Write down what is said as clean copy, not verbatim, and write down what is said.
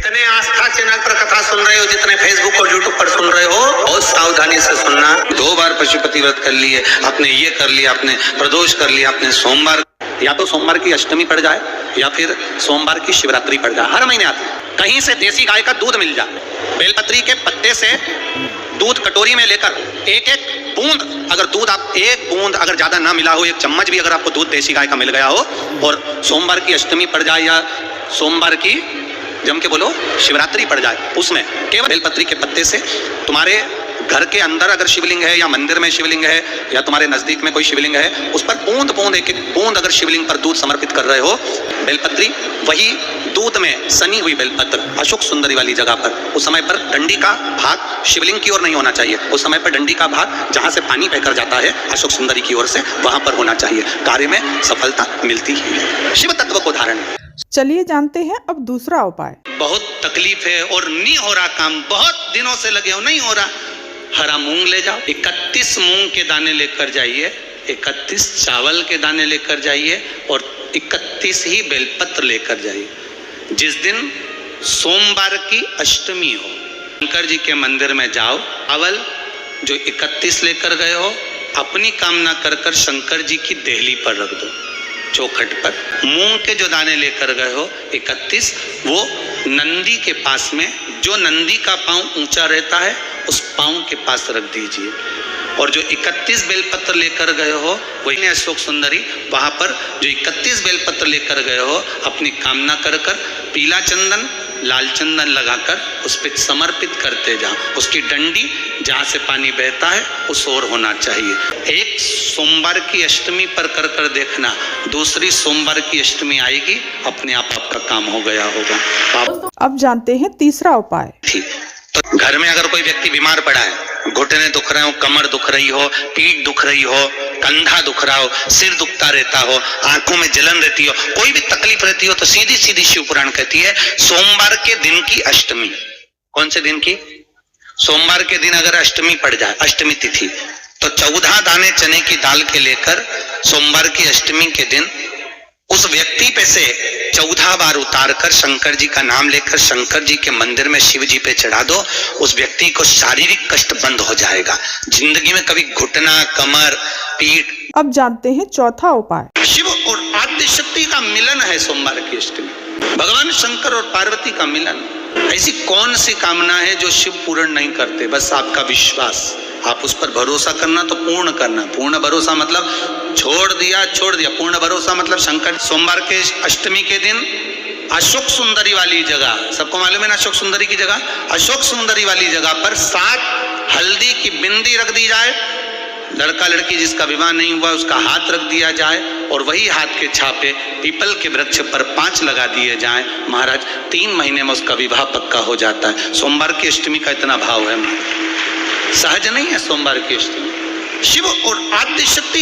जितने आस्था चैनल पर कथा सुन रहे हो, जितने फेसबुक और यूट्यूब पर सुन रहे हो, बहुत सावधानी से सुनना। 2 बार पशुपति व्रत कर लिए आपने, ये कर लिया आपने, प्रदोष कर लिया आपने, सोमवार, या तो सोमवार की अष्टमी पड़ जाए या फिर सोमवार की शिवरात्रि पड़ जाए, हर महीने आती है। कहीं से देसी गाय का दूध मिल जाए, बेलपत्री के पत्ते से दूध कटोरी में लेकर एक बूंद, अगर दूध आप एक बूंद अगर ज्यादा ना मिला हो, 1 चम्मच भी अगर आपको दूध देसी गाय का मिल गया हो, और सोमवार की अष्टमी पड़ जाए या सोमवार की जम के बोलो शिवरात्रि पड़ जाए, उसमें केवल बेलपत्री के पत्ते से तुम्हारे घर के अंदर अगर शिवलिंग है या मंदिर में शिवलिंग है या तुम्हारे नजदीक में कोई शिवलिंग है, उस पर बूंद बूंद एक बूंद अगर शिवलिंग पर दूध समर्पित कर रहे हो, बेलपत्री, वही दूध में सनी हुई बेलपत्र अशोक सुंदरी वाली जगह पर, उस समय पर डंडी का भाग शिवलिंग की ओर नहीं होना चाहिए, उस समय पर डंडी का भाग जहां से पानी बहकर जाता है अशोक सुंदरी की ओर से, वहां पर होना चाहिए। कार्य में सफलता मिलती है। शिव तत्व को धारण। चलिए जानते हैं अब दूसरा उपाय। बहुत तकलीफ है और नहीं हो रहा काम, बहुत दिनों से लगे हो, नहीं हो रहा, हरा मूंग ले जाओ, 31 मूंग के दाने लेकर जाइए, 31 चावल के दाने लेकर जाइए और 31 ही बेलपत्र लेकर जाइए। जिस दिन सोमवार की अष्टमी हो, शंकर जी के मंदिर में जाओ, चावल जो 31 लेकर गए हो अपनी कामना कर कर शंकर जी की देहली पर रख दो, चौखट पर। मूंग के जो दाने लेकर गए हो 31, वो नंदी के पास में, जो नंदी का पांव ऊंचा रहता है उस पांव के पास रख दीजिए। और जो 31 बेलपत्र लेकर गए हो वही अशोक सुंदरी, वहां पर जो 31 बेलपत्र लेकर गए हो अपनी कामना कर कर पीला चंदन लाल चंदन लगाकर उस पर समर्पित करते जाओ। उसकी डंडी जहाँ से पानी बहता है उस ओर होना चाहिए। एक सोमवार की अष्टमी पर कर कर देखना, दूसरी सोमवार की अष्टमी आएगी, अपने आप आपका काम हो गया होगा। अब जानते हैं तीसरा उपाय। तो घर में अगर कोई व्यक्ति बीमार पड़ा है, घुटने दुख रहे हो, कमर दुख रही हो, पीठ दुख रही हो, कंधा दुख रहा हो, सिर दुखता रहता हो, आंखों में जलन रहती हो, कोई भी तकलीफ रहती हो, तो सीधी सीधी शिव पुराण कहती है सोमवार के दिन की अष्टमी। कौन से दिन की? सोमवार के दिन अगर अष्टमी पड़ जाए, अष्टमी तिथि, तो 14 दाने चने की दाल के लेकर सोमवार की अष्टमी के दिन उस व्यक्ति पे से 14 बार उतार कर शंकर जी का नाम लेकर शंकर जी के मंदिर में शिव जी पे चढ़ा दो। उस व्यक्ति को शारीरिक कष्ट बंद हो जाएगा, जिंदगी में कभी घुटना, कमर, पीठ। अब जानते हैं चौथा उपाय। शिव और आदि शक्ति का मिलन है सोमवार की अष्टमी, भगवान शंकर और पार्वती का मिलन। ऐसी कौन सी कामना है जो शिव पूर्ण नहीं करते? बस आपका विश्वास, आप उस पर भरोसा करना तो पूर्ण करना। पूर्ण भरोसा मतलब छोड़ दिया, पूर्ण भरोसा मतलब शंकर। सोमवार के अष्टमी के दिन अशोक सुंदरी वाली जगह, सबको मालूम है ना अशोक सुंदरी की जगह, अशोक सुंदरी वाली जगह पर 7 हल्दी की बिंदी रख दी जाए। लड़का लड़की जिसका विवाह नहीं हुआ उसका हाथ रख दिया जाए और वही हाथ के छापे पीपल के वृक्ष पर 5 लगा दिए जाएं। महाराज 3 महीने में उसका विवाह पक्का हो जाता है। सोमवार की अष्टमी का इतना भाव है, सहज नहीं है सोमवार की अष्टमी। शिव और आदि शक्ति